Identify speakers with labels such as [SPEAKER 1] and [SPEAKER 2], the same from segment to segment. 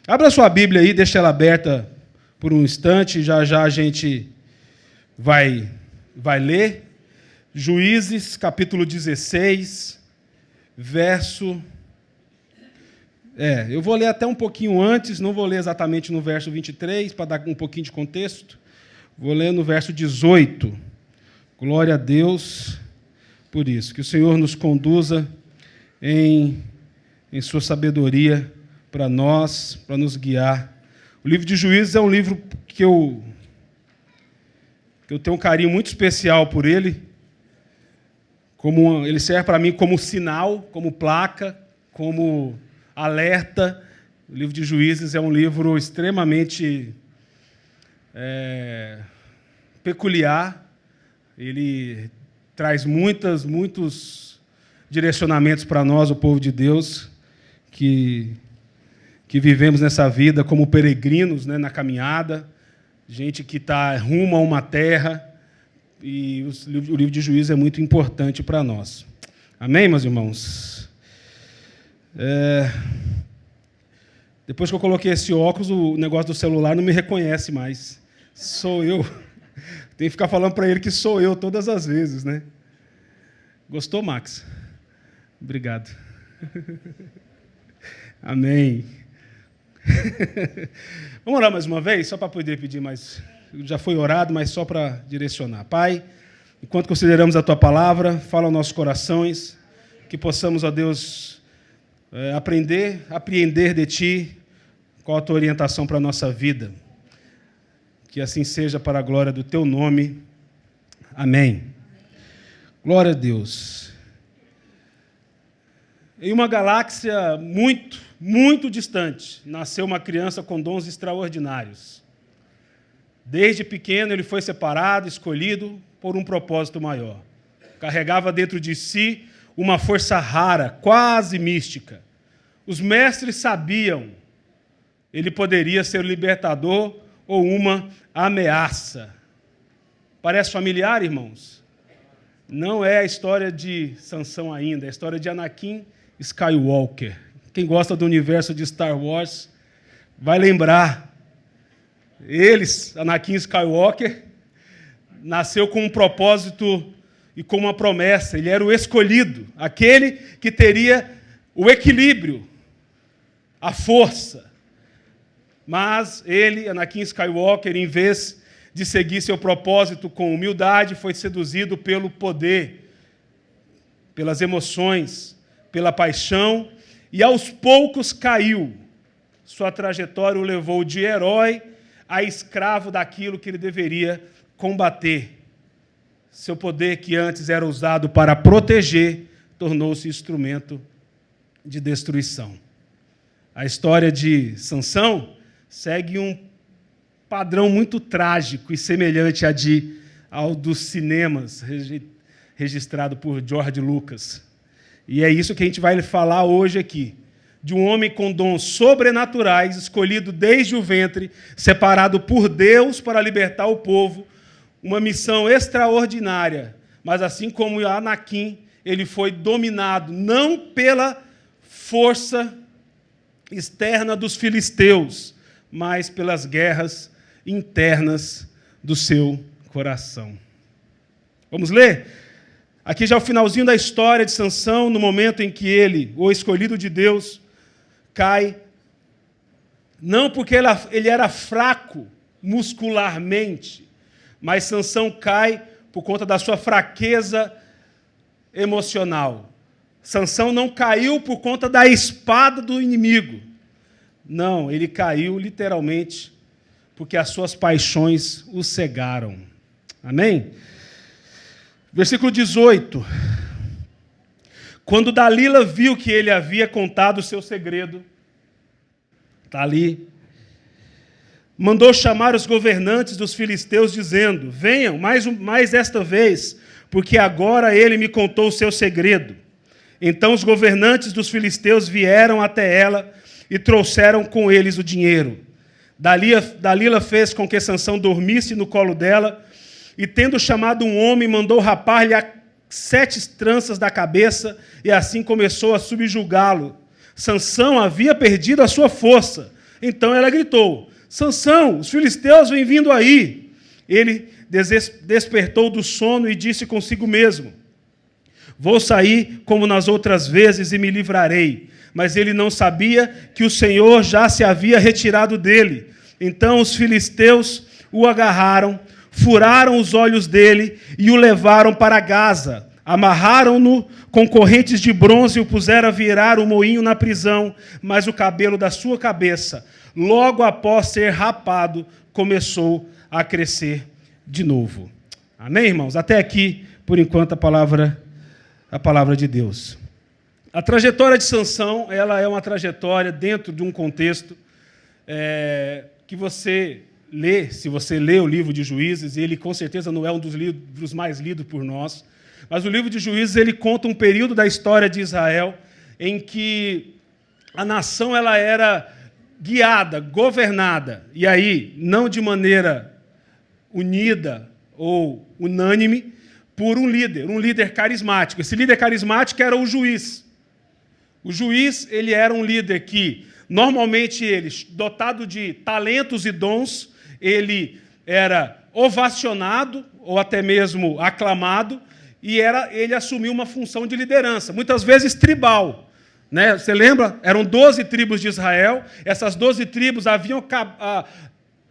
[SPEAKER 1] Abra sua Bíblia aí, deixa ela aberta por um instante, já já a gente vai ler. Juízes, capítulo 16, verso... eu vou ler até um pouquinho antes, não vou ler exatamente no verso 23, para dar um pouquinho de contexto. Vou ler no verso 18. Glória a Deus por isso. Que o Senhor nos conduza em sua sabedoria para nós, para nos guiar. O livro de Juízes é um livro que eu tenho um carinho muito especial por ele. Ele serve para mim como sinal, como placa, como alerta. O livro de Juízes é um livro extremamente peculiar. Ele traz muitos direcionamentos para nós, o povo de Deus, que vivemos nessa vida como peregrinos, né, na caminhada, gente que está rumo a uma terra, e o livro de Juízes é muito importante para nós. Amém, meus irmãos? Depois que eu coloquei esse óculos, o negócio do celular não me reconhece mais. Sou eu. Tem que ficar falando para ele que sou eu todas as vezes, né? Gostou, Max? Obrigado. Amém. Vamos orar mais uma vez, só para poder pedir mais. Já foi orado, mas só para direcionar. Pai, enquanto consideramos a Tua palavra, fala aos nossos corações, que possamos, ó Deus, apreender de Ti, qual a Tua orientação para a nossa vida. Que assim seja para a glória do Teu nome. Amém. Glória a Deus. Em uma galáxia muito distante, nasceu uma criança com dons extraordinários. Desde pequeno ele foi separado, escolhido por um propósito maior. Carregava dentro de si uma força rara, quase mística. Os mestres sabiam, ele poderia ser o libertador ou uma ameaça. Parece familiar, irmãos? Não é a história de Sansão ainda, é a história de Anakin Skywalker. Quem gosta do universo de Star Wars vai lembrar. Anakin Skywalker, nasceu com um propósito e com uma promessa. Ele era o escolhido, aquele que teria o equilíbrio, a força. Mas ele, Anakin Skywalker, em vez de seguir seu propósito com humildade, foi seduzido pelo poder, pelas emoções, pela paixão, e aos poucos caiu. Sua trajetória o levou de herói a escravo daquilo que ele deveria combater. Seu poder, que antes era usado para proteger, tornou-se instrumento de destruição. A história de Sansão segue um padrão muito trágico e semelhante ao dos cinemas, registrado por George Lucas. E é isso que a gente vai falar hoje aqui. De um homem com dons sobrenaturais, escolhido desde o ventre, separado por Deus para libertar o povo, uma missão extraordinária. Mas assim como Anakin, ele foi dominado não pela força externa dos filisteus, mas pelas guerras internas do seu coração. Vamos ler? Aqui já é o finalzinho da história de Sansão, no momento em que ele, o escolhido de Deus, cai, não porque ele era fraco muscularmente, mas Sansão cai por conta da sua fraqueza emocional. Sansão não caiu por conta da espada do inimigo. Não, ele caiu literalmente porque as suas paixões o cegaram. Amém? Versículo 18. Quando Dalila viu que ele havia contado o seu segredo, está ali, mandou chamar os governantes dos filisteus, dizendo: venham mais esta vez, porque agora ele me contou o seu segredo. Então os governantes dos filisteus vieram até ela e trouxeram com eles o dinheiro. Dalila fez com que Sansão dormisse no colo dela, e tendo chamado um homem, mandou rapar-lhe 7 tranças da cabeça, e assim começou a subjugá-lo. Sansão havia perdido a sua força, Então ela gritou: Sansão, os filisteus vêm vindo aí. Ele despertou do sono e disse consigo mesmo: vou sair como nas outras vezes e me livrarei. Mas ele não sabia que o Senhor já se havia retirado dele. Então os filisteus o agarraram, furaram os olhos dele e o levaram para Gaza. Amarraram-no com correntes de bronze e o puseram a virar o moinho na prisão, mas o cabelo da sua cabeça, logo após ser rapado, começou a crescer de novo. Amém, irmãos? Até aqui, por enquanto, a palavra de Deus. A trajetória de Sansão, ela é uma trajetória dentro de um contexto que você lê, se você lê o livro de Juízes, e ele com certeza não é um dos livros mais lidos por nós, mas o livro de Juízes ele conta um período da história de Israel em que a nação ela era guiada, governada, e aí não de maneira unida ou unânime, por um líder carismático. Esse líder carismático era o juiz. O juiz ele era um líder que, normalmente, dotado de talentos e dons, ele era ovacionado ou até mesmo aclamado, e ele assumiu uma função de liderança, muitas vezes tribal. Né? Você lembra? Eram 12 tribos de Israel, essas 12 tribos haviam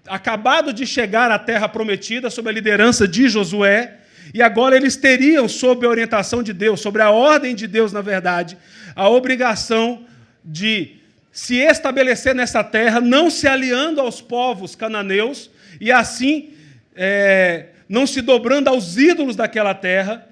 [SPEAKER 1] acabado de chegar à terra prometida sob a liderança de Josué, e agora eles teriam, sob a orientação de Deus, sobre a ordem de Deus, na verdade, a obrigação de se estabelecer nessa terra, não se aliando aos povos cananeus, e assim, não se dobrando aos ídolos daquela terra,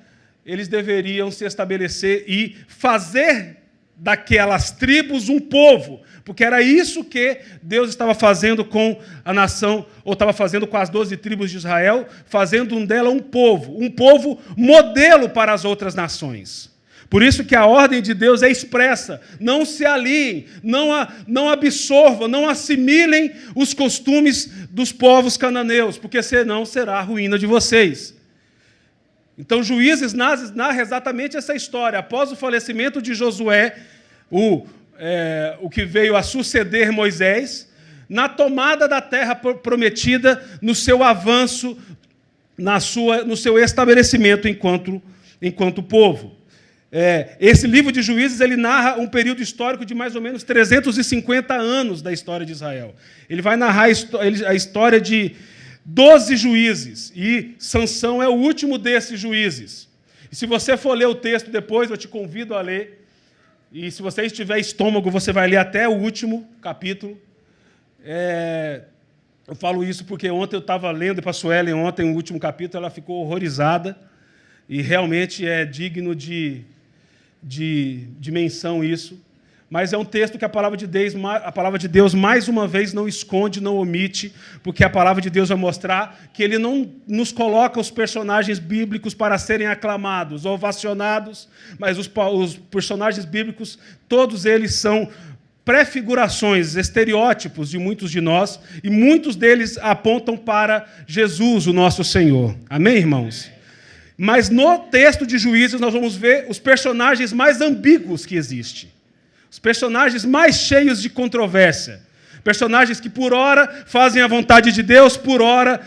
[SPEAKER 1] eles deveriam se estabelecer e fazer daquelas tribos um povo, porque era isso que Deus estava fazendo com a nação, ou estava fazendo com as 12 tribos de Israel, fazendo dela um povo modelo para as outras nações. Por isso que a ordem de Deus é expressa: não se aliem, não absorvam, não assimilem os costumes dos povos cananeus, porque senão será a ruína de vocês. Então, Juízes narra exatamente essa história. Após o falecimento de Josué, o que veio a suceder Moisés, na tomada da terra prometida, no seu avanço, no seu estabelecimento enquanto povo. Esse livro de Juízes ele narra um período histórico de mais ou menos 350 anos da história de Israel. Ele vai narrar a história de 12 juízes, e Sansão é o último desses juízes. E se você for ler o texto depois, eu te convido a ler, e se você tiver estômago, você vai ler até o último capítulo. Eu falo isso porque ontem eu estava lendo para a Suelen, ontem, o último capítulo, ela ficou horrorizada, e realmente é digno de menção isso. Mas é um texto que a palavra de Deus, mais uma vez, não esconde, não omite, porque a palavra de Deus vai mostrar que ele não nos coloca os personagens bíblicos para serem aclamados, ovacionados, mas os personagens bíblicos, todos eles são prefigurações, estereótipos de muitos de nós, e muitos deles apontam para Jesus, o nosso Senhor. Amém, irmãos? Mas no texto de Juízes nós vamos ver os personagens mais ambíguos que existem. Os personagens mais cheios de controvérsia. Personagens que, por hora, fazem a vontade de Deus, por hora,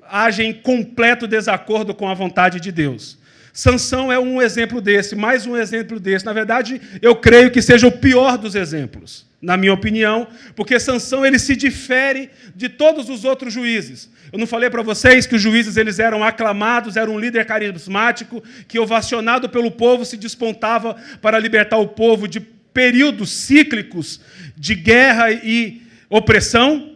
[SPEAKER 1] agem em completo desacordo com a vontade de Deus. Sansão é um exemplo desse, mais um exemplo desse. Na verdade, eu creio que seja o pior dos exemplos, na minha opinião, porque Sansão ele se difere de todos os outros juízes. Eu não falei para vocês que os juízes eles eram aclamados, era um líder carismático, que, ovacionado pelo povo, se despontava para libertar o povo de períodos cíclicos de guerra e opressão?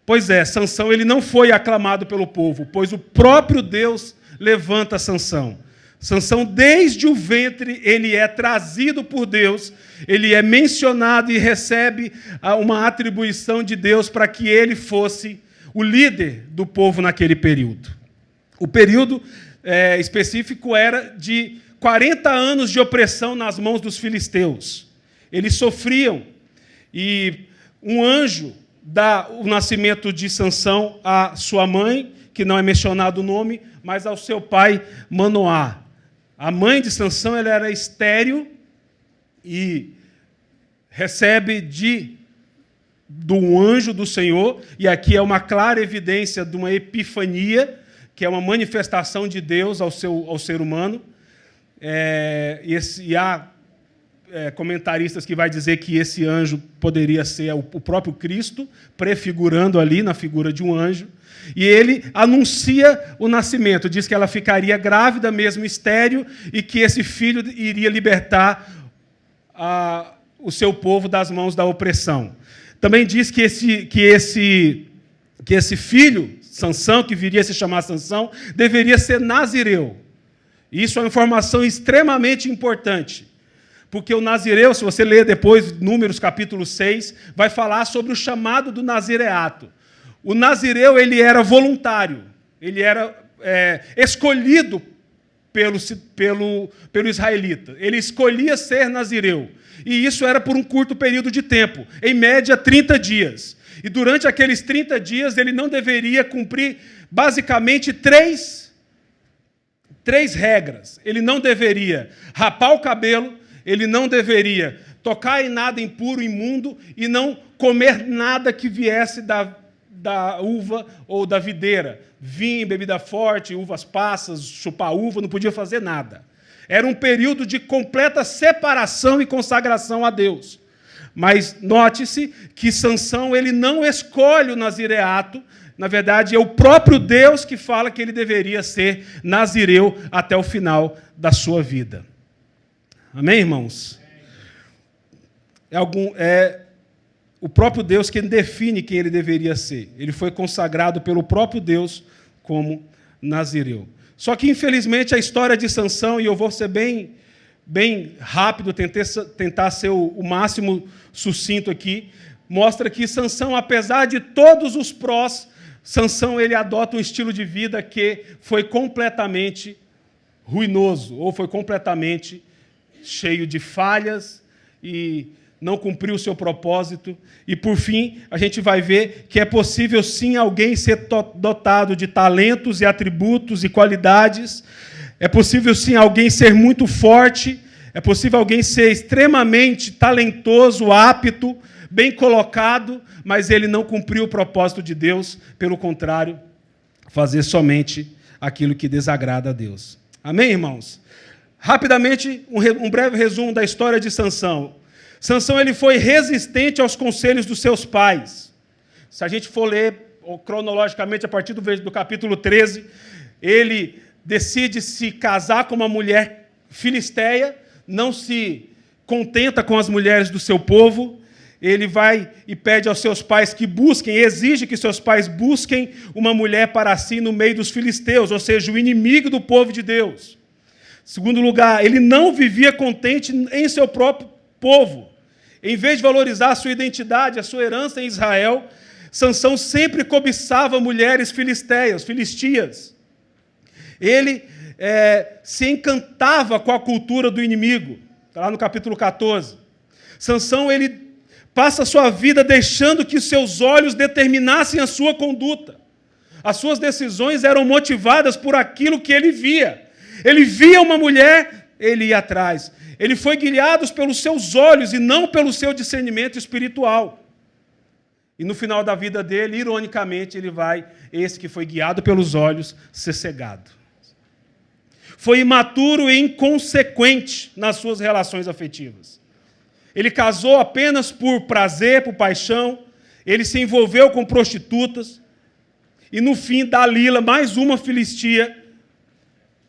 [SPEAKER 1] Pois é, Sansão ele não foi aclamado pelo povo, pois o próprio Deus levanta Sansão. Sansão, desde o ventre, ele é trazido por Deus, ele é mencionado e recebe uma atribuição de Deus para que ele fosse o líder do povo naquele período. O período específico era de 40 anos de opressão nas mãos dos filisteus. Eles sofriam, e um anjo dá o nascimento de Sansão à sua mãe, que não é mencionado o nome, mas ao seu pai Manoá. A mãe de Sansão ela era estéril e recebe do anjo do Senhor, e aqui é uma clara evidência de uma epifania, que é uma manifestação de Deus ao ser humano. E há comentaristas que vai dizer que esse anjo poderia ser o próprio Cristo, prefigurando ali na figura de um anjo. E ele anuncia o nascimento, diz que ela ficaria grávida, mesmo estéril, e que esse filho iria libertar o seu povo das mãos da opressão. Também diz que esse filho, Sansão, que viria a se chamar Sansão, deveria ser nazireu. Isso é uma informação extremamente importante, porque o nazireu, se você ler depois Números capítulo 6, vai falar sobre o chamado do nazireato. O nazireu ele era voluntário, ele era escolhido pelo israelita. Ele escolhia ser nazireu. E isso era por um curto período de tempo, em média 30 dias. E durante aqueles 30 dias ele não deveria cumprir basicamente três regras. Ele não deveria rapar o cabelo, ele não deveria tocar em nada impuro, imundo, e não comer nada que viesse da uva ou da videira. Vinho, bebida forte, uvas passas, chupar uva, não podia fazer nada. Era um período de completa separação e consagração a Deus. Mas note-se que Sansão ele não escolhe o nazireato. Na verdade, é o próprio Deus que fala que ele deveria ser nazireu até o final da sua vida. Amém, irmãos? É o próprio Deus quem define quem ele deveria ser. Ele foi consagrado pelo próprio Deus como nazireu. Só que, infelizmente, a história de Sansão, e eu vou ser bem rápido, tentar ser o máximo sucinto aqui, mostra que Sansão, apesar de todos os prós, Sansão ele adota um estilo de vida que foi completamente ruinoso, ou foi completamente cheio de falhas e não cumpriu o seu propósito. E, por fim, a gente vai ver que é possível, sim, alguém ser dotado de talentos e atributos e qualidades. É possível, sim, alguém ser muito forte. É possível alguém ser extremamente talentoso, apto, bem colocado, mas ele não cumpriu o propósito de Deus. Pelo contrário, fazer somente aquilo que desagrada a Deus. Amém, irmãos? Rapidamente, um breve resumo da história de Sansão. Sansão ele foi resistente aos conselhos dos seus pais. Se a gente for ler cronologicamente, a partir do capítulo 13, ele decide se casar com uma mulher filisteia, não se contenta com as mulheres do seu povo, ele vai e pede aos seus pais que busquem, exige que seus pais busquem uma mulher para si no meio dos filisteus, ou seja, o inimigo do povo de Deus. Em segundo lugar, ele não vivia contente em seu próprio povo. Em vez de valorizar a sua identidade, a sua herança em Israel, Sansão sempre cobiçava mulheres filistias. Ele se encantava com a cultura do inimigo. Está lá no capítulo 14. Sansão ele passa a sua vida deixando que seus olhos determinassem a sua conduta. As suas decisões eram motivadas por aquilo que ele via. Ele via uma mulher, ele ia atrás. Ele foi guiado pelos seus olhos e não pelo seu discernimento espiritual. E no final da vida dele, ironicamente, esse que foi guiado pelos olhos, ser cegado. Foi imaturo e inconsequente nas suas relações afetivas. Ele casou apenas por prazer, por paixão. Ele se envolveu com prostitutas. E no fim, Dalila, mais uma filistia.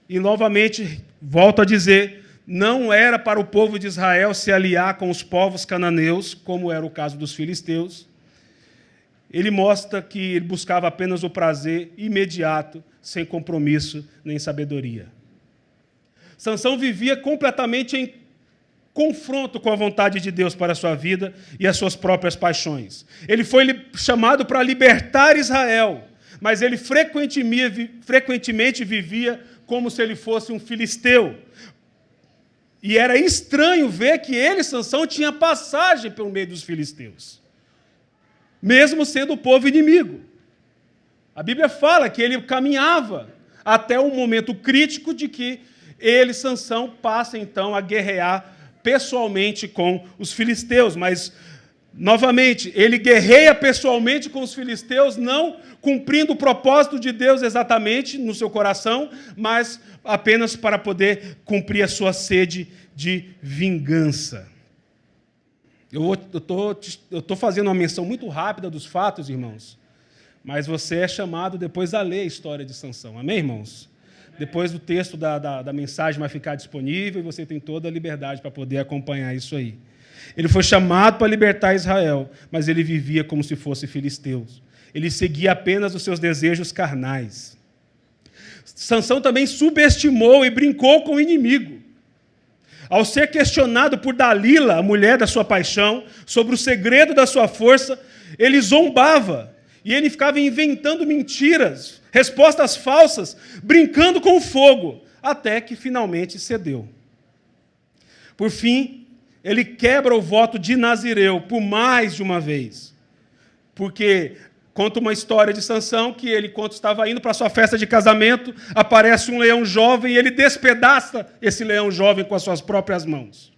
[SPEAKER 1] E novamente, volto a dizer, não era para o povo de Israel se aliar com os povos cananeus, como era o caso dos filisteus. Ele mostra que ele buscava apenas o prazer imediato, sem compromisso nem sabedoria. Sansão vivia completamente em confronto com a vontade de Deus para a sua vida e as suas próprias paixões. Ele foi chamado para libertar Israel, mas ele frequentemente vivia como se ele fosse um filisteu. E era estranho ver que ele, Sansão, tinha passagem pelo meio dos filisteus, mesmo sendo o povo inimigo. A Bíblia fala que ele caminhava até um momento crítico de que ele, Sansão, passa então a guerrear pessoalmente com os filisteus, mas Novamente, ele guerreia pessoalmente com os filisteus, não cumprindo o propósito de Deus exatamente no seu coração, mas apenas para poder cumprir a sua sede de vingança. Eu estou fazendo uma menção muito rápida dos fatos, irmãos, mas você é chamado depois a ler a história de Sansão. Amém, irmãos? Depois o texto da mensagem vai ficar disponível e você tem toda a liberdade para poder acompanhar isso aí. Ele foi chamado para libertar Israel, mas ele vivia como se fosse filisteu. Ele seguia apenas os seus desejos carnais. Sansão também subestimou e brincou com o inimigo. Ao ser questionado por Dalila, a mulher da sua paixão, sobre o segredo da sua força, ele zombava e ele ficava inventando mentiras, respostas falsas, brincando com o fogo, até que finalmente cedeu. Por fim, ele quebra o voto de Nazireu por mais de uma vez. Porque conta uma história de Sansão que ele, quando estava indo para a sua festa de casamento, aparece um leão jovem e ele despedaça esse leão jovem com as suas próprias mãos.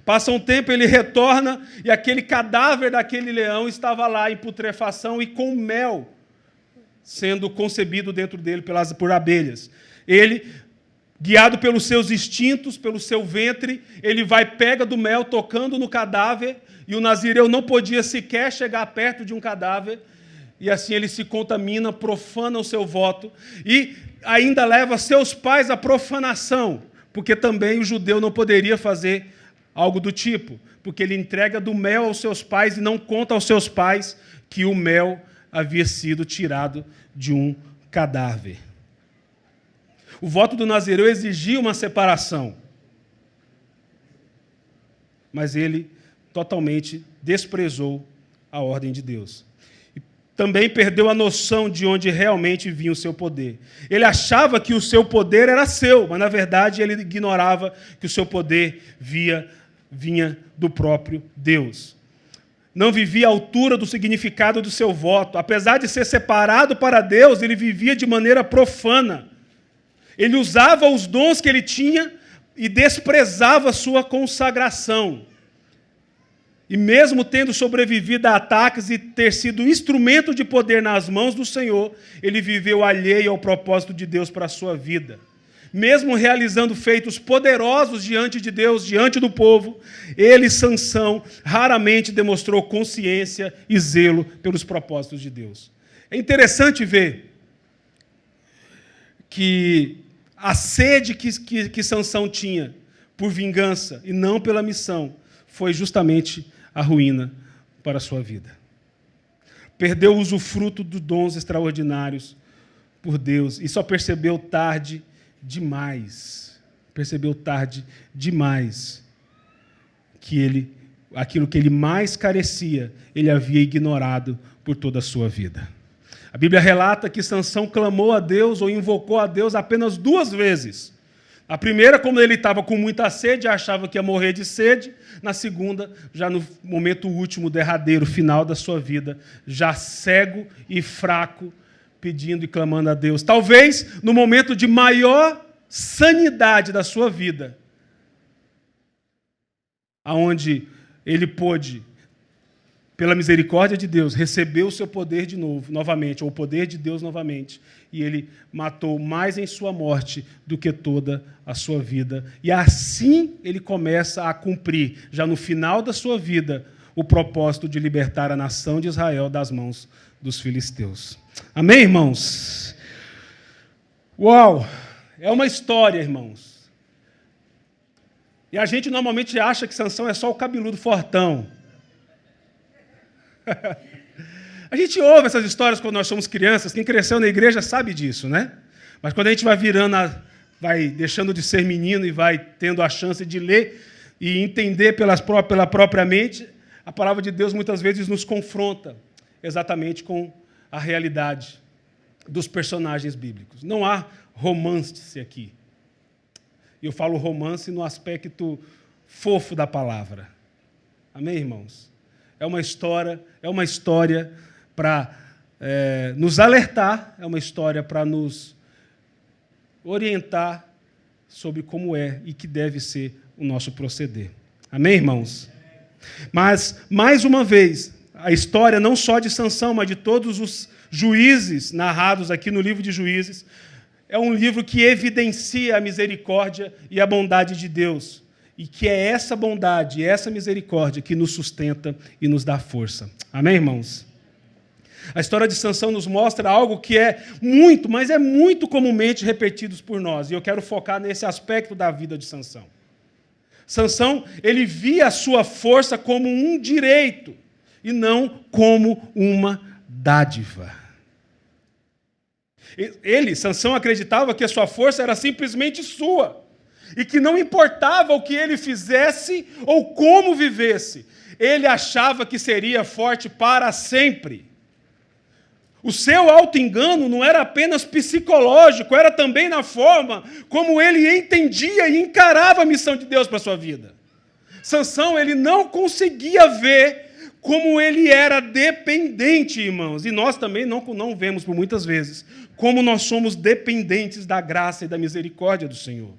[SPEAKER 1] Passa um tempo, ele retorna e aquele cadáver daquele leão estava lá em putrefação e com mel sendo concebido dentro dele por abelhas. Ele, guiado pelos seus instintos, pelo seu ventre, ele pega do mel, tocando no cadáver, e o nazireu não podia sequer chegar perto de um cadáver, e assim ele se contamina, profana o seu voto, e ainda leva seus pais à profanação, porque também o judeu não poderia fazer algo do tipo, porque ele entrega do mel aos seus pais e não conta aos seus pais que o mel havia sido tirado de um cadáver. O voto do nazireu exigia uma separação, mas ele totalmente desprezou a ordem de Deus. E também perdeu a noção de onde realmente vinha o seu poder. Ele achava que o seu poder era seu, mas, na verdade, ele ignorava que o seu poder vinha do próprio Deus. Não vivia à altura do significado do seu voto. Apesar de ser separado para Deus, ele vivia de maneira profana. Ele usava os dons que ele tinha e desprezava a sua consagração. E mesmo tendo sobrevivido a ataques e ter sido instrumento de poder nas mãos do Senhor, ele viveu alheio ao propósito de Deus para a sua vida. Mesmo realizando feitos poderosos diante de Deus, diante do povo, ele, Sansão, raramente demonstrou consciência e zelo pelos propósitos de Deus. É interessante ver que a sede que Sansão tinha por vingança e não pela missão foi justamente a ruína para a sua vida. Perdeu o usufruto dos dons extraordinários por Deus e só percebeu tarde demais. Percebeu tarde demais que aquilo que ele mais carecia, ele havia ignorado por toda a sua vida. A Bíblia relata que Sansão clamou a Deus ou invocou a Deus apenas 2 vezes. A primeira, quando ele estava com muita sede, achava que ia morrer de sede. Na segunda, já no momento último, derradeiro, final da sua vida, já cego e fraco, pedindo e clamando a Deus. Talvez no momento de maior sanidade da sua vida, aonde ele pôde, pela misericórdia de Deus, receber o seu poder de novo, novamente, ou o poder de Deus novamente, e ele matou mais em sua morte do que toda a sua vida. E assim ele começa a cumprir, já no final da sua vida, o propósito de libertar a nação de Israel das mãos dos filisteus. Amém, irmãos? Uau! É uma história, irmãos. E a gente normalmente acha que Sansão é só o cabeludo fortão. A gente ouve essas histórias quando nós somos crianças. Quem cresceu na igreja sabe disso, né? Mas quando a gente vai virando, vai deixando de ser menino e vai tendo a chance de ler e entender pela própria mente, a palavra de Deus muitas vezes nos confronta exatamente com a realidade dos personagens bíblicos. Não há romance aqui. Eu falo romance no aspecto fofo da palavra. Amém, irmãos? É uma história para nos alertar, é uma história para nos orientar sobre como é e que deve ser o nosso proceder. Amém, irmãos? Mas, mais uma vez, a história não só de Sansão, mas de todos os juízes narrados aqui no livro de Juízes, é um livro que evidencia a misericórdia e a bondade de Deus. E que é essa bondade, essa misericórdia que nos sustenta e nos dá força. Amém, irmãos? A história de Sansão nos mostra algo que é muito, mas é muito comumente repetido por nós. E eu quero focar nesse aspecto da vida de Sansão. Sansão, ele via a sua força como um direito e não como uma dádiva. Sansão, acreditava que a sua força era simplesmente sua e que não importava o que ele fizesse ou como vivesse, ele achava que seria forte para sempre. O seu auto-engano não era apenas psicológico, era também na forma como ele entendia e encarava a missão de Deus para a sua vida. Sansão, ele não conseguia ver como ele era dependente, irmãos. E nós também não vemos por muitas vezes como nós somos dependentes da graça e da misericórdia do Senhor.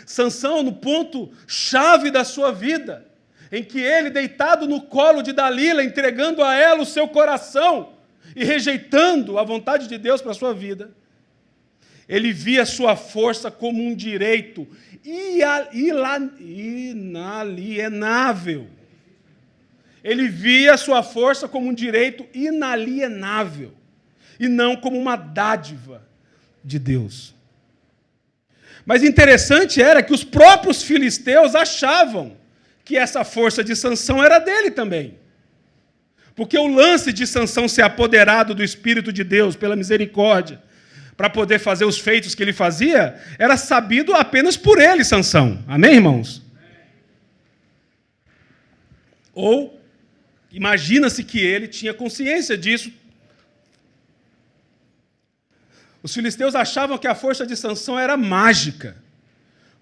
[SPEAKER 1] Sansão, no ponto-chave da sua vida, em que ele, deitado no colo de Dalila, entregando a ela o seu coração, e rejeitando a vontade de Deus para a sua vida, ele via sua força como um direito inalienável. Ele via sua força como um direito inalienável, e não como uma dádiva de Deus. Mas interessante era que os próprios filisteus achavam que essa força de Sansão era dele também. Porque o lance de Sansão ser apoderado do Espírito de Deus pela misericórdia, para poder fazer os feitos que ele fazia, era sabido apenas por ele, Sansão. Amém, irmãos? Ou, imagina-se que ele tinha consciência disso. Os filisteus achavam que a força de Sansão era mágica.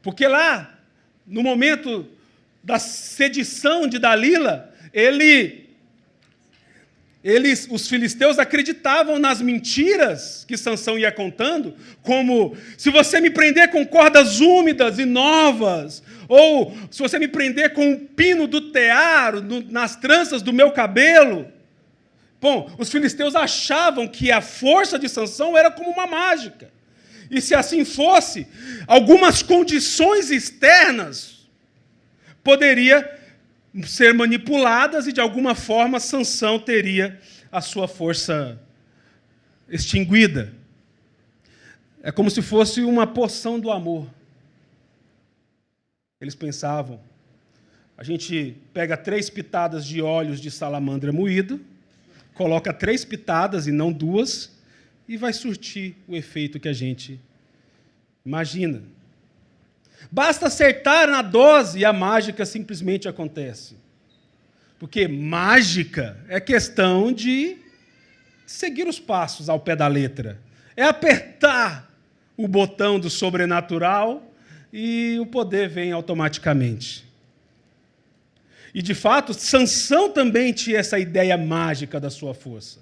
[SPEAKER 1] Porque lá, no momento da sedição de Dalila, os filisteus acreditavam nas mentiras que Sansão ia contando, como, se você me prender com cordas úmidas e novas, ou se você me prender com um pino do tear nas tranças do meu cabelo. Bom, os filisteus achavam que a força de Sansão era como uma mágica. E se assim fosse, algumas condições externas poderiam ser manipuladas e, de alguma forma, Sansão teria a sua força extinguida. É como se fosse uma poção do amor. Eles pensavam, a gente pega 3 pitadas de óleos de salamandra moído, coloca 3 pitadas e não 2, e vai surtir o efeito que a gente imagina. Basta acertar na dose e a mágica simplesmente acontece. Porque mágica é questão de seguir os passos ao pé da letra. É apertar o botão do sobrenatural e o poder vem automaticamente. E, de fato, Sansão também tinha essa ideia mágica da sua força.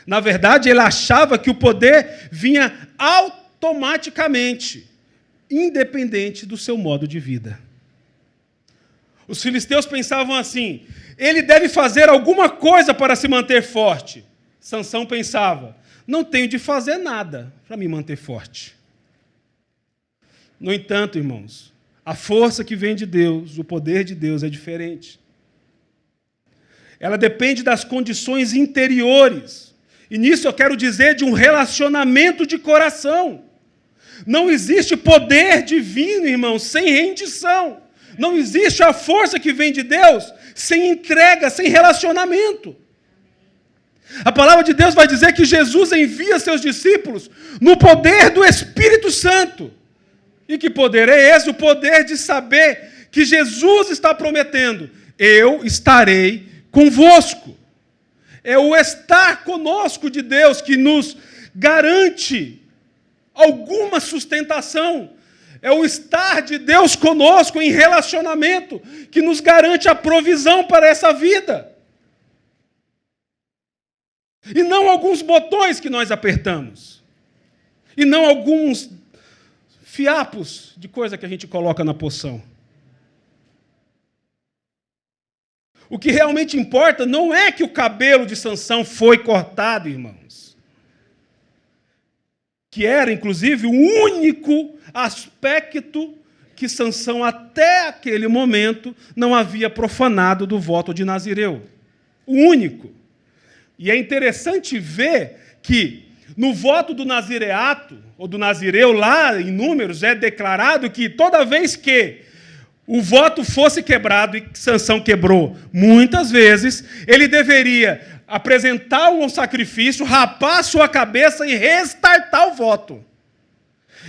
[SPEAKER 1] Na verdade, ele achava que o poder vinha automaticamente, independente do seu modo de vida. Os filisteus pensavam assim, ele deve fazer alguma coisa para se manter forte. Sansão pensava, não tenho de fazer nada para me manter forte. No entanto, irmãos, a força que vem de Deus, o poder de Deus é diferente. Ela depende das condições interiores. E nisso eu quero dizer de um relacionamento de coração. Não existe poder divino, irmão, sem rendição. Não existe a força que vem de Deus sem entrega, sem relacionamento. A palavra de Deus vai dizer que Jesus envia seus discípulos no poder do Espírito Santo. E que poder é esse? O poder de saber que Jesus está prometendo, eu estarei convosco. É o estar conosco de Deus que nos garante alguma sustentação. É o estar de Deus conosco em relacionamento que nos garante a provisão para essa vida. E não alguns botões que nós apertamos. E não alguns fiapos de coisa que a gente coloca na poção. O que realmente importa não é que o cabelo de Sansão foi cortado, irmãos. Que era, inclusive, o único aspecto que Sansão, até aquele momento, não havia profanado do voto de Nazireu. O único. E é interessante ver que, no voto do nazireato, ou do nazireu, lá em Números, é declarado que toda vez que o voto fosse quebrado, e Sansão quebrou muitas vezes, ele deveria apresentar um sacrifício, rapar a sua cabeça e restartar o voto.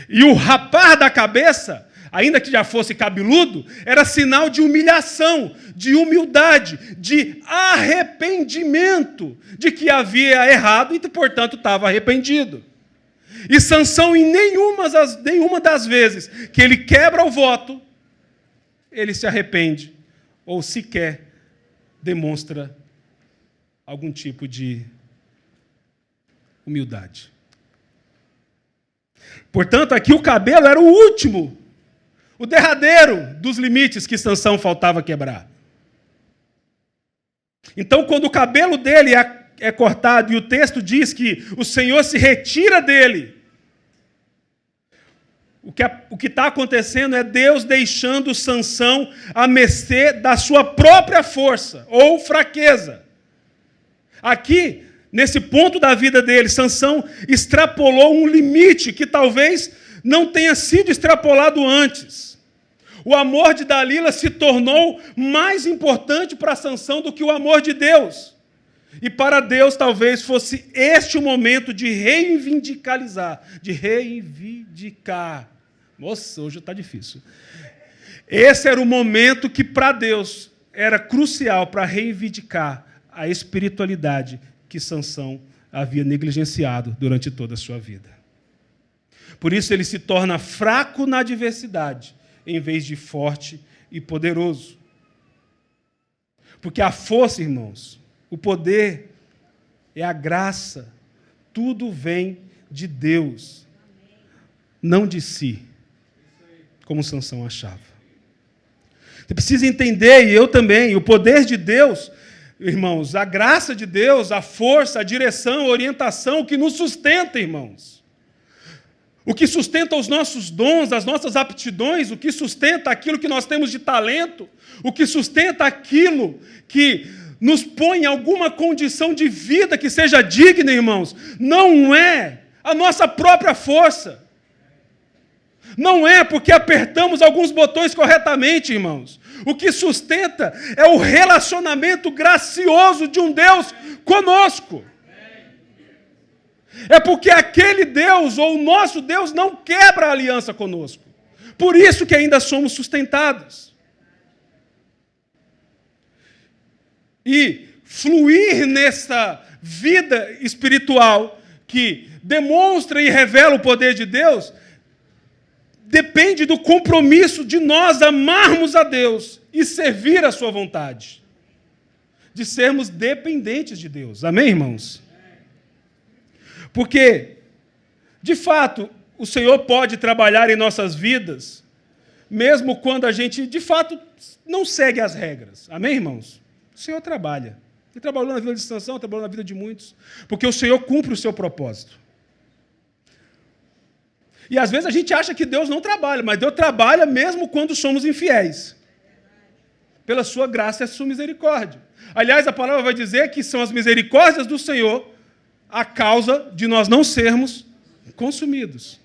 [SPEAKER 1] E o rapar da cabeça, ainda que já fosse cabeludo, era sinal de humilhação, de humildade, de arrependimento de que havia errado e, portanto, estava arrependido. E Sansão, em nenhuma das vezes que ele quebra o voto, ele se arrepende ou sequer demonstra algum tipo de humildade. Portanto, aqui o cabelo era o último, o derradeiro dos limites que Sansão faltava quebrar. Então, quando o cabelo dele é cortado e o texto diz que o Senhor se retira dele, o que está acontecendo é Deus deixando Sansão à mercê da sua própria força ou fraqueza. Aqui, nesse ponto da vida dele, Sansão extrapolou um limite que talvez não tenha sido extrapolado antes. O amor de Dalila se tornou mais importante para Sansão do que o amor de Deus. E para Deus talvez fosse este o momento de reivindicalizar, de reivindicar. Nossa, hoje está difícil. Esse era o momento que para Deus era crucial para reivindicar a espiritualidade que Sansão havia negligenciado durante toda a sua vida. Por isso ele se torna fraco na adversidade, em vez de forte e poderoso. Porque a força, irmãos, o poder é a graça, tudo vem de Deus, não de si, como Sansão achava. Você precisa entender, e eu também, o poder de Deus, irmãos, a graça de Deus, a força, a direção, a orientação, o que nos sustenta, irmãos. O que sustenta os nossos dons, as nossas aptidões, o que sustenta aquilo que nós temos de talento, o que sustenta aquilo que nos põe em alguma condição de vida que seja digna, irmãos, não é a nossa própria força. Não é porque apertamos alguns botões corretamente, irmãos. O que sustenta é o relacionamento gracioso de um Deus conosco. É porque aquele Deus, ou o nosso Deus, não quebra a aliança conosco. Por isso que ainda somos sustentados. E fluir nessa vida espiritual que demonstra e revela o poder de Deus, depende do compromisso de nós amarmos a Deus e servir a sua vontade. De sermos dependentes de Deus. Amém, irmãos? Porque, de fato, o Senhor pode trabalhar em nossas vidas, mesmo quando a gente, de fato, não segue as regras. Amém, irmãos? O Senhor trabalha. Ele trabalhou na vida de Sansão, trabalhou na vida de muitos, porque o Senhor cumpre o seu propósito. E às vezes a gente acha que Deus não trabalha, mas Deus trabalha mesmo quando somos infiéis. Pela sua graça e a sua misericórdia. Aliás, a palavra vai dizer que são as misericórdias do Senhor a causa de nós não sermos consumidos.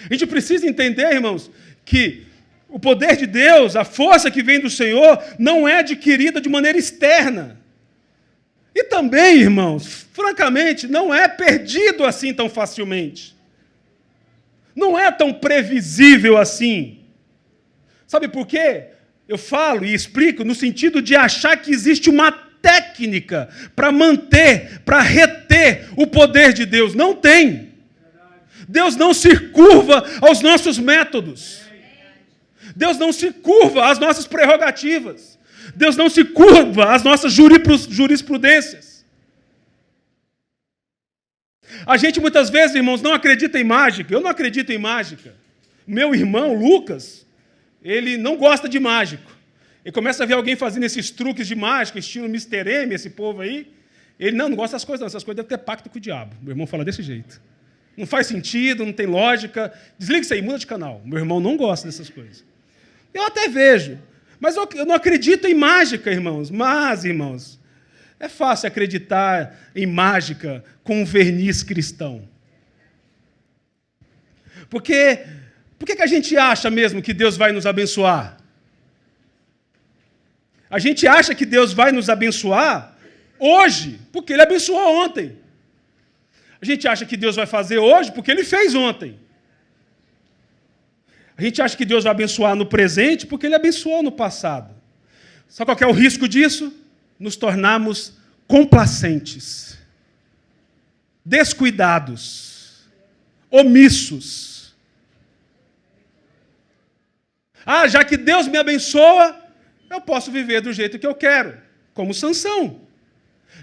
[SPEAKER 1] A gente precisa entender, irmãos, que o poder de Deus, a força que vem do Senhor, não é adquirida de maneira externa. E também, irmãos, francamente, não é perdido assim tão facilmente. Não é tão previsível assim. Sabe por quê? Eu falo e explico no sentido de achar que existe uma técnica para manter, para reter o poder de Deus. Não tem. Deus não se curva aos nossos métodos. Deus não se curva às nossas prerrogativas. Deus não se curva às nossas jurisprudências. A gente muitas vezes, irmãos, não acredita em mágica. Eu não acredito em mágica. Meu irmão, Lucas, ele não gosta de mágico. Ele começa a ver alguém fazendo esses truques de mágica, estilo Mr. M, esse povo aí. Ele não gosta dessas coisas, não. Essas coisas devem ter pacto com o diabo. Meu irmão fala desse jeito. Não faz sentido, não tem lógica. Desliga isso aí, muda de canal. Meu irmão não gosta dessas coisas. Eu até vejo, mas eu não acredito em mágica, irmãos. Mas, irmãos, é fácil acreditar em mágica com um verniz cristão. Por que a gente acha mesmo que Deus vai nos abençoar? A gente acha que Deus vai nos abençoar hoje, porque Ele abençoou ontem. A gente acha que Deus vai fazer hoje, porque Ele fez ontem. A gente acha que Deus vai abençoar no presente, porque Ele abençoou no passado. Sabe qual que é o risco disso? Nos tornarmos complacentes, descuidados, omissos. Ah, já que Deus me abençoa, eu posso viver do jeito que eu quero, como Sansão.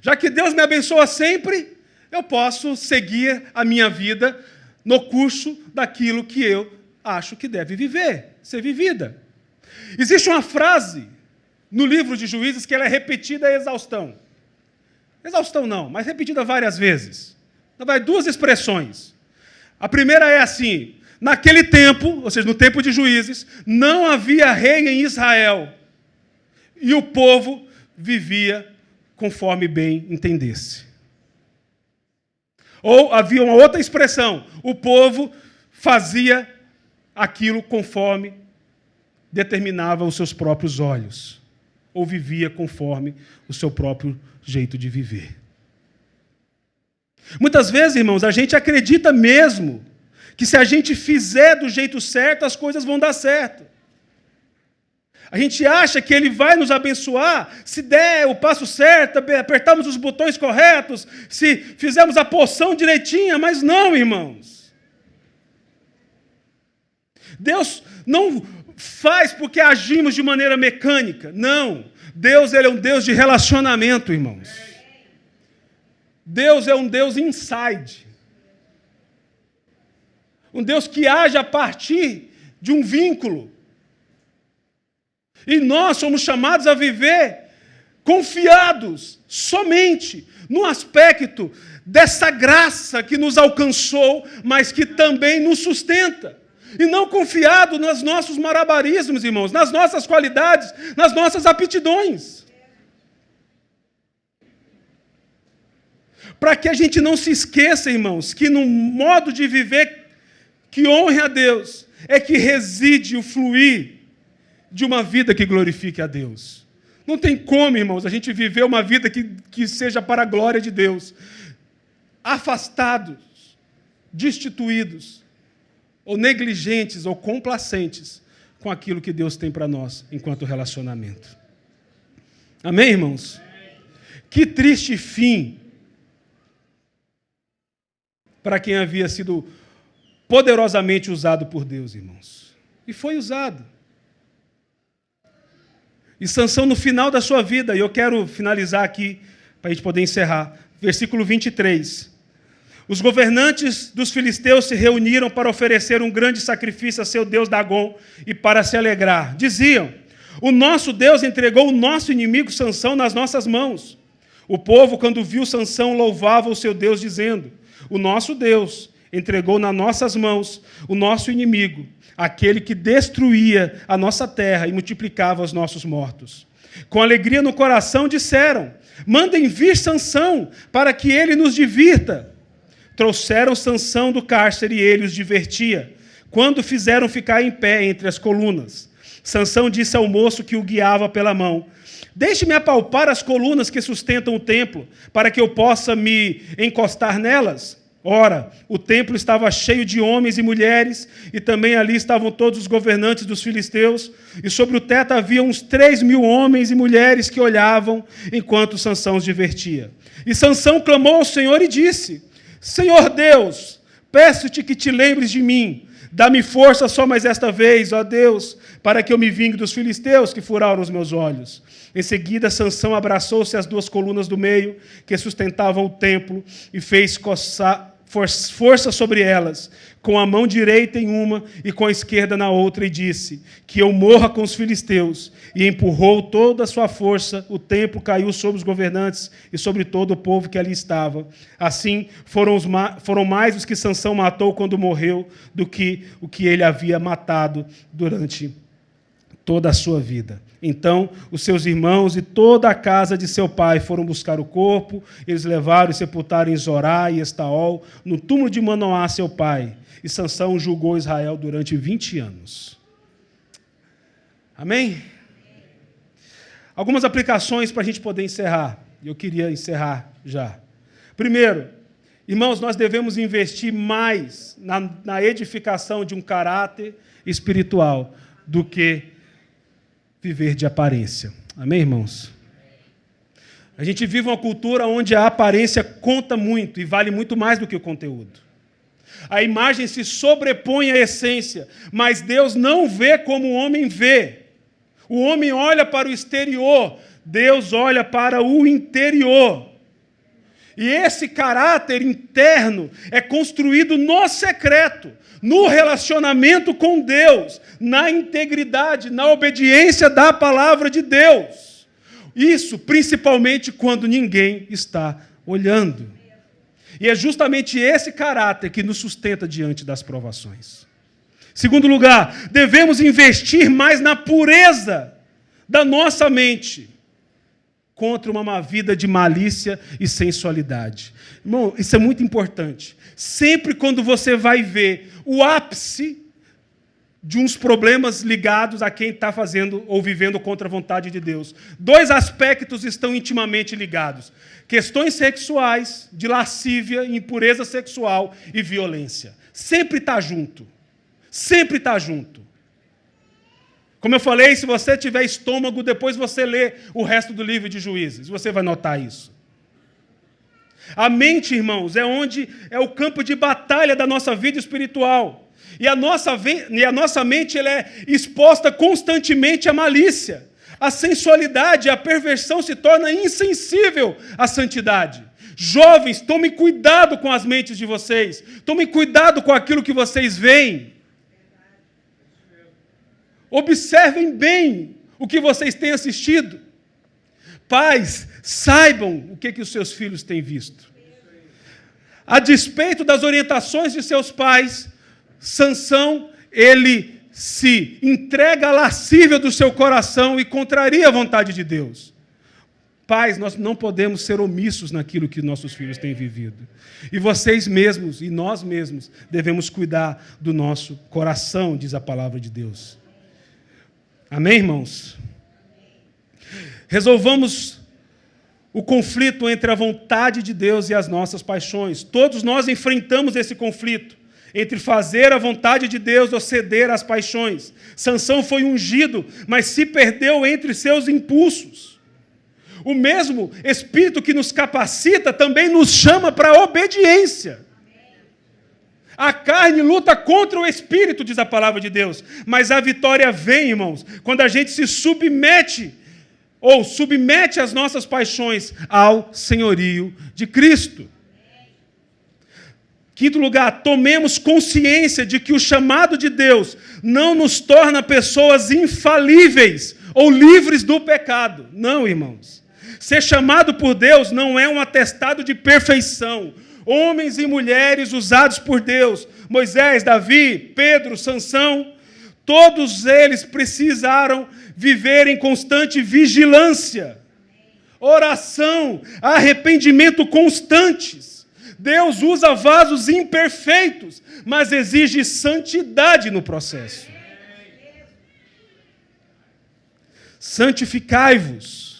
[SPEAKER 1] Já que Deus me abençoa sempre, eu posso seguir a minha vida no curso daquilo que eu acho que deve ser vivida. Existe uma frase no livro de Juízes que ela é repetida a exaustão. Exaustão não, mas repetida várias vezes. Então vai duas expressões. A primeira é assim: naquele tempo, ou seja, no tempo de Juízes, não havia rei em Israel, e o povo vivia conforme bem entendesse. Ou havia uma outra expressão: o povo fazia aquilo conforme determinava os seus próprios olhos, ou vivia conforme o seu próprio jeito de viver. Muitas vezes, irmãos, a gente acredita mesmo que se a gente fizer do jeito certo, as coisas vão dar certo. A gente acha que Ele vai nos abençoar se der o passo certo, apertarmos os botões corretos, se fizermos a porção direitinha, mas não, irmãos. Deus não faz porque agimos de maneira mecânica. Não. Deus, Ele é um Deus de relacionamento, irmãos. Deus é um Deus inside. Um Deus que age a partir de um vínculo. E nós somos chamados a viver confiados somente no aspecto dessa graça que nos alcançou, mas que também nos sustenta. E não confiado nos nossos malabarismos, irmãos, nas nossas qualidades, nas nossas aptidões. Para que a gente não se esqueça, irmãos, que no modo de viver que honre a Deus é que reside o fluir de uma vida que glorifique a Deus. Não tem como, irmãos, a gente viver uma vida que seja para a glória de Deus, afastados, destituídos, ou negligentes, ou complacentes com aquilo que Deus tem para nós enquanto relacionamento. Amém, irmãos? Que triste fim para quem havia sido poderosamente usado por Deus, irmãos. E foi usado. E Sansão, no final da sua vida, e eu quero finalizar aqui, para a gente poder encerrar, versículo 23. Os governantes dos filisteus se reuniram para oferecer um grande sacrifício a seu deus Dagom e para se alegrar. Diziam: o nosso Deus entregou o nosso inimigo Sansão nas nossas mãos. O povo, quando viu Sansão, louvava o seu Deus, dizendo: o nosso Deus entregou nas nossas mãos o nosso inimigo, aquele que destruía a nossa terra e multiplicava os nossos mortos. Com alegria no coração disseram: mandem vir Sansão, para que ele nos divirta. Trouxeram Sansão do cárcere e ele os divertia, quando fizeram ficar em pé entre as colunas. Sansão disse ao moço que o guiava pela mão: deixe-me apalpar as colunas que sustentam o templo, para que eu possa me encostar nelas. Ora, o templo estava cheio de homens e mulheres, e também ali estavam todos os governantes dos filisteus, e sobre o teto havia uns 3.000 homens e mulheres que olhavam enquanto Sansão os divertia. E Sansão clamou ao Senhor e disse: Senhor Deus, peço-te que te lembres de mim. Dá-me força só mais esta vez, ó Deus, para que eu me vingue dos filisteus que furaram os meus olhos. Em seguida, Sansão abraçou-se às duas colunas do meio, que sustentavam o templo, e fez força sobre elas, com a mão direita em uma e com a esquerda na outra, e disse: que eu morra com os filisteus. E empurrou toda a sua força, o templo caiu sobre os governantes e sobre todo o povo que ali estava. Assim, foram mais os que Sansão matou quando morreu, do que o que ele havia matado durante toda a sua vida. Então, os seus irmãos e toda a casa de seu pai foram buscar o corpo, eles levaram e sepultaram em Zorá e Estaol, no túmulo de Manoá, seu pai. E Sansão julgou Israel durante 20 anos. Amém? Algumas aplicações para a gente poder encerrar. Eu queria encerrar já. Primeiro, irmãos, nós devemos investir mais na edificação de um caráter espiritual do que viver de aparência. Amém, irmãos? A gente vive uma cultura onde a aparência conta muito e vale muito mais do que o conteúdo. A imagem se sobrepõe à essência, mas Deus não vê como o homem vê. O homem olha para o exterior, Deus olha para o interior. E esse caráter interno é construído no secreto, no relacionamento com Deus, na integridade, na obediência da palavra de Deus. Isso principalmente quando ninguém está olhando. E é justamente esse caráter que nos sustenta diante das provações. Segundo lugar, devemos investir mais na pureza da nossa mente contra uma vida de malícia e sensualidade. Irmão, isso é muito importante. Sempre quando você vai ver o ápice de uns problemas ligados a quem está fazendo ou vivendo contra a vontade de Deus, dois aspectos estão intimamente ligados: questões sexuais, de lascívia, impureza sexual e violência. Sempre está junto. Sempre está junto. Como eu falei, se você tiver estômago, depois você lê o resto do livro de Juízes, você vai notar isso. A mente, irmãos, é o campo de batalha da nossa vida espiritual. E a nossa mente ela é exposta constantemente à malícia, à sensualidade, à perversão, se torna insensível à santidade. Jovens, tomem cuidado com as mentes de vocês, tomem cuidado com aquilo que vocês veem. Observem bem o que vocês têm assistido. Pais, saibam o que os seus filhos têm visto. A despeito das orientações de seus pais, Sansão, ele se entrega à lascívia do seu coração e contraria a vontade de Deus. Pais, nós não podemos ser omissos naquilo que nossos filhos têm vivido. E vocês mesmos, e nós mesmos, devemos cuidar do nosso coração, diz a palavra de Deus. Amém, irmãos? Resolvamos o conflito entre a vontade de Deus e as nossas paixões. Todos nós enfrentamos esse conflito entre fazer a vontade de Deus ou ceder às paixões. Sansão foi ungido, mas se perdeu entre seus impulsos. O mesmo Espírito que nos capacita também nos chama para a obediência. A carne luta contra o Espírito, diz a palavra de Deus, mas a vitória vem, irmãos, quando a gente se submete as nossas paixões ao senhorio de Cristo. Quinto lugar, tomemos consciência de que o chamado de Deus não nos torna pessoas infalíveis ou livres do pecado. Não, irmãos. Ser chamado por Deus não é um atestado de perfeição. Homens e mulheres usados por Deus, Moisés, Davi, Pedro, Sansão, todos eles precisaram viver em constante vigilância, oração, arrependimento constantes. Deus usa vasos imperfeitos, mas exige santidade no processo. Santificai-vos.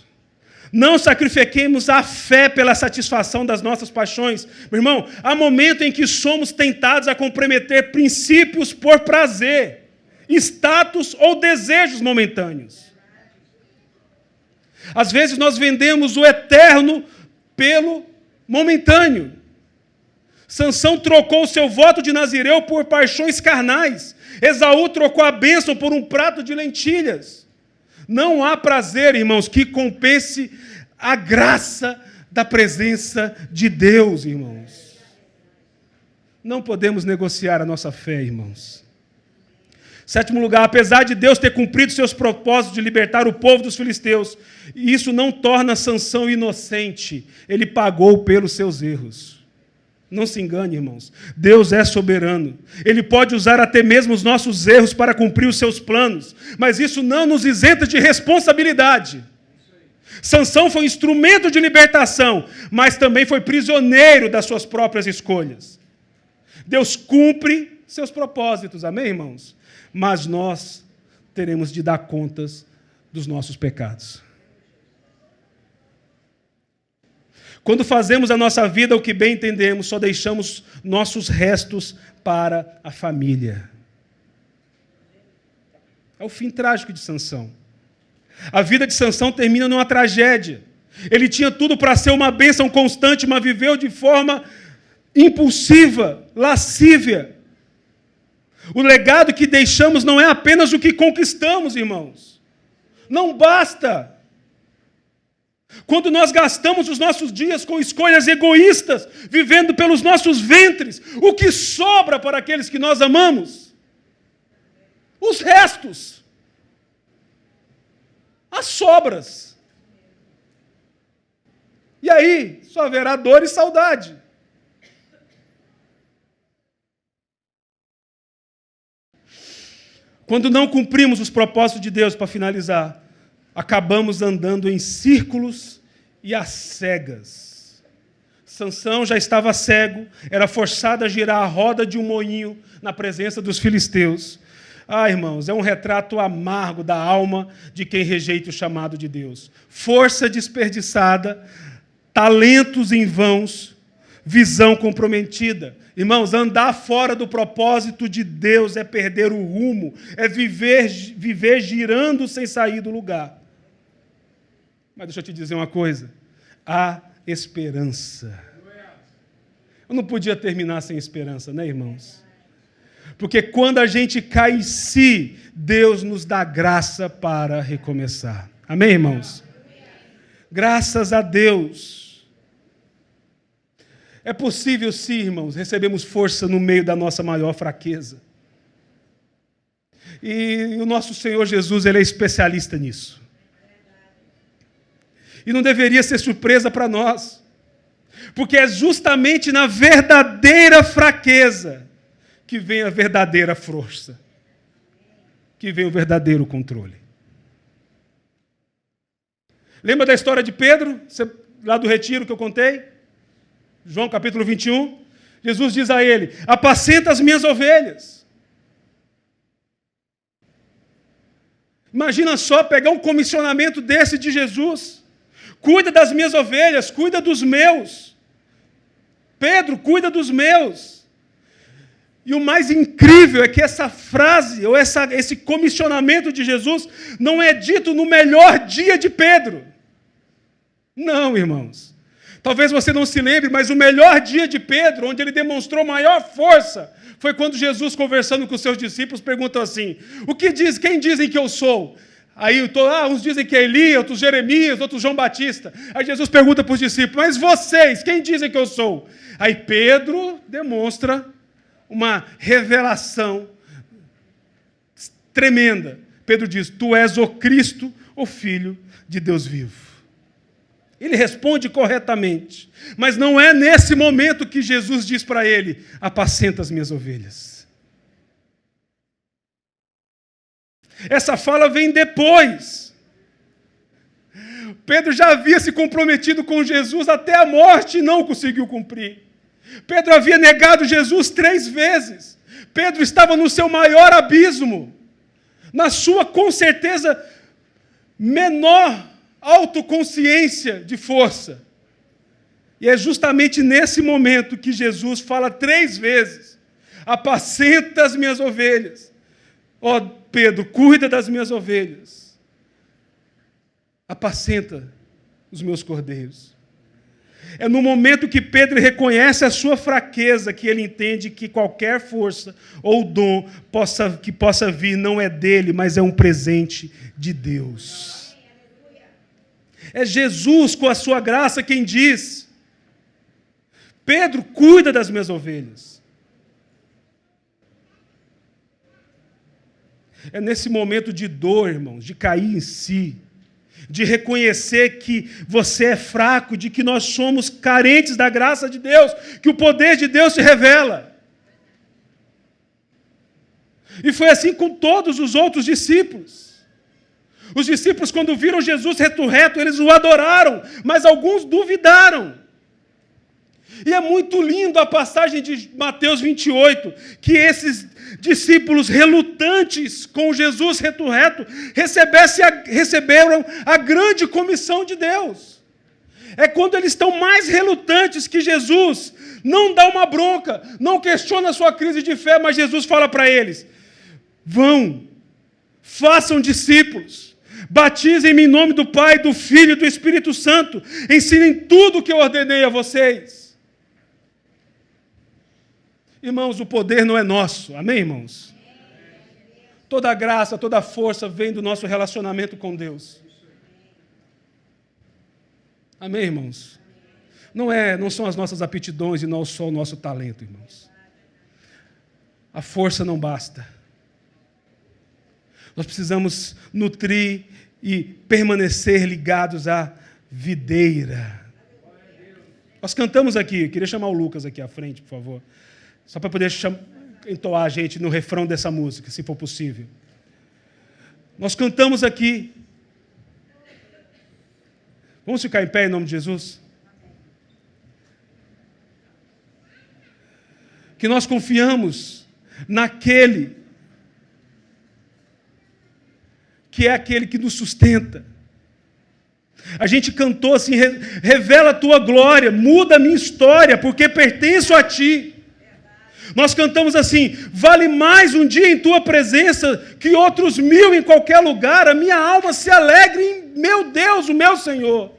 [SPEAKER 1] Não sacrifiquemos a fé pela satisfação das nossas paixões. Meu irmão, há momento em que somos tentados a comprometer princípios por prazer, status ou desejos momentâneos. Às vezes nós vendemos o eterno pelo momentâneo. Sansão trocou o seu voto de Nazireu por paixões carnais. Esaú trocou a bênção por um prato de lentilhas. Não há prazer, irmãos, que compense a graça da presença de Deus, irmãos. Não podemos negociar a nossa fé, irmãos. Sétimo lugar, apesar de Deus ter cumprido seus propósitos de libertar o povo dos filisteus, isso não torna Sansão inocente. Ele pagou pelos seus erros. Não se engane, irmãos. Deus é soberano. Ele pode usar até mesmo os nossos erros para cumprir os seus planos, mas isso não nos isenta de responsabilidade. Sansão foi um instrumento de libertação, mas também foi prisioneiro das suas próprias escolhas. Deus cumpre seus propósitos, amém, irmãos? Mas nós teremos de dar contas dos nossos pecados. Quando fazemos a nossa vida o que bem entendemos, só deixamos nossos restos para a família. É o fim trágico de Sansão. A vida de Sansão termina numa tragédia. Ele tinha tudo para ser uma bênção constante, mas viveu de forma impulsiva, lascívia. O legado que deixamos não é apenas o que conquistamos, irmãos. Não basta. Quando nós gastamos os nossos dias com escolhas egoístas, vivendo pelos nossos ventres, o que sobra para aqueles que nós amamos? Os restos. As sobras. E aí, só haverá dor e saudade. Quando não cumprimos os propósitos de Deus, para finalizar, acabamos andando em círculos e às cegas. Sansão já estava cego, era forçado a girar a roda de um moinho na presença dos filisteus. Ah, irmãos, é um retrato amargo da alma de quem rejeita o chamado de Deus. Força desperdiçada, talentos em vãos, visão comprometida. Irmãos, andar fora do propósito de Deus é perder o rumo, é viver girando sem sair do lugar. Mas deixa eu te dizer uma coisa, há esperança. Eu não podia terminar sem esperança, né, irmãos? Porque quando a gente cai em si, Deus nos dá graça para recomeçar. Amém, irmãos? Graças a Deus. É possível, sim, irmãos, recebemos força no meio da nossa maior fraqueza. E o nosso Senhor Jesus, Ele é especialista nisso. E não deveria ser surpresa para nós, porque é justamente na verdadeira fraqueza que vem a verdadeira força, que vem o verdadeiro controle. Lembra da história de Pedro, lá do retiro que eu contei? João capítulo 21. Jesus diz a ele: apacenta as minhas ovelhas. Imagina só pegar um comissionamento desse de Jesus. Cuida das minhas ovelhas, cuida dos meus. Pedro, cuida dos meus. E o mais incrível é que essa frase, ou esse comissionamento de Jesus, não é dito no melhor dia de Pedro. Não, irmãos. Talvez você não se lembre, mas o melhor dia de Pedro, onde ele demonstrou maior força, foi quando Jesus, conversando com os seus discípulos, perguntou assim: quem dizem que eu sou? Aí uns dizem que é Elias, outros Jeremias, outros João Batista. Aí Jesus pergunta para os discípulos: mas vocês, quem dizem que eu sou? Aí Pedro demonstra uma revelação tremenda. Pedro diz: tu és o Cristo, o Filho de Deus vivo. Ele responde corretamente, mas não é nesse momento que Jesus diz para ele: apacenta as minhas ovelhas. Essa fala vem depois. Pedro já havia se comprometido com Jesus até a morte e não conseguiu cumprir. Pedro havia negado Jesus 3 vezes. Pedro estava no seu maior abismo, na sua, com certeza, menor autoconsciência de força. E é justamente nesse momento que Jesus fala 3 vezes: apacenta as minhas ovelhas. Ó Pedro, cuida das minhas ovelhas. Apacenta os meus cordeiros. É no momento que Pedro reconhece a sua fraqueza que ele entende que qualquer força ou dom que possa vir não é dele, mas é um presente de Deus. É Jesus, com a sua graça, quem diz: Pedro, cuida das minhas ovelhas. É nesse momento de dor, irmãos, de cair em si, de reconhecer que você é fraco, de que nós somos carentes da graça de Deus, que o poder de Deus se revela. E foi assim com todos os outros discípulos. Os discípulos, quando viram Jesus ressurreto, eles o adoraram, mas alguns duvidaram. E é muito lindo a passagem de Mateus 28, que esses discípulos relutantes com Jesus ressurreto receberam a grande comissão de Deus. É quando eles estão mais relutantes que Jesus não dá uma bronca, não questiona a sua crise de fé, mas Jesus fala para eles: vão, façam discípulos, batizem-me em nome do Pai, do Filho e do Espírito Santo, ensinem tudo o que eu ordenei a vocês. Irmãos, o poder não é nosso, amém, irmãos? Toda a graça, toda a força vem do nosso relacionamento com Deus. Amém, irmãos? Não são as nossas aptidões e não só o nosso talento, irmãos. A força não basta. Nós precisamos nutrir e permanecer ligados à videira. Nós cantamos aqui, queria chamar o Lucas aqui à frente, por favor. Só para poder entoar a gente no refrão dessa música, se for possível. Nós cantamos aqui. Vamos ficar em pé em nome de Jesus? Que nós confiamos naquele que é aquele que nos sustenta. A gente cantou assim: revela a tua glória, muda a minha história, porque pertenço a ti. Nós cantamos assim: vale mais um dia em tua presença que outros 1000 em qualquer lugar, a minha alma se alegre em meu Deus, o meu Senhor.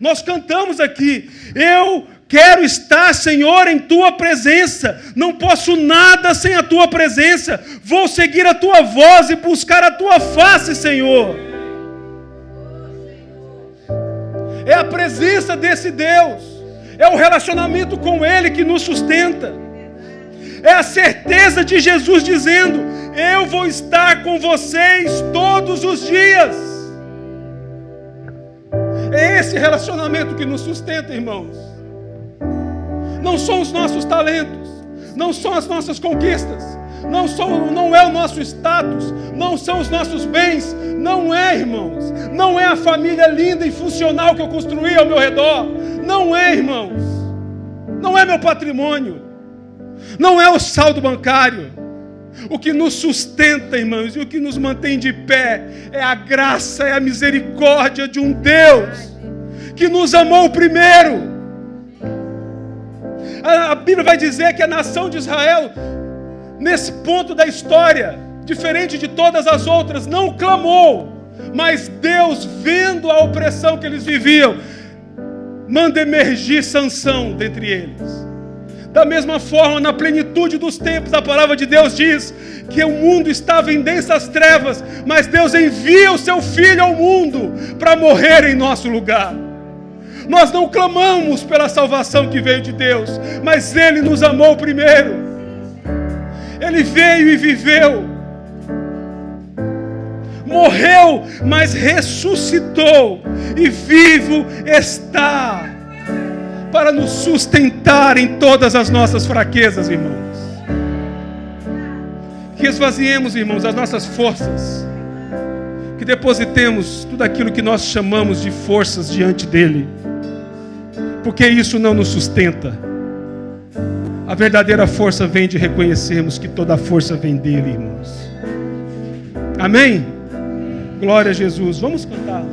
[SPEAKER 1] Nós cantamos aqui: eu quero estar, Senhor, em tua presença, não posso nada sem a tua presença, vou seguir a tua voz e buscar a tua face, Senhor. É a presença desse Deus, é o relacionamento com Ele que nos sustenta. É a certeza de Jesus dizendo: eu vou estar com vocês todos os dias. É esse relacionamento que nos sustenta, irmãos. Não são os nossos talentos, não são as nossas conquistas, não é o nosso status, não são os nossos bens, não é, irmãos. Não é a família linda e funcional que eu construí ao meu redor, não é, irmãos. Não é meu patrimônio. Não é o saldo bancário. O que nos sustenta, irmãos, e o que nos mantém de pé é a graça, é a misericórdia de um Deus que nos amou primeiro. A Bíblia vai dizer que a nação de Israel, nesse ponto da história, diferente de todas as outras, não clamou, mas Deus, vendo a opressão que eles viviam, manda emergir Sansão dentre eles. Da mesma forma, na plenitude dos tempos, a palavra de Deus diz que o mundo estava em densas trevas, mas Deus envia o seu Filho ao mundo para morrer em nosso lugar. Nós não clamamos pela salvação que veio de Deus, mas Ele nos amou primeiro. Ele veio e viveu, morreu, mas ressuscitou e vivo está, para nos sustentar em todas as nossas fraquezas, irmãos. Que esvaziemos, irmãos, as nossas forças, que depositemos tudo aquilo que nós chamamos de forças diante dEle, porque isso não nos sustenta. A verdadeira força vem de reconhecermos que toda a força vem dEle, irmãos. Amém? Glória a Jesus. Vamos cantar.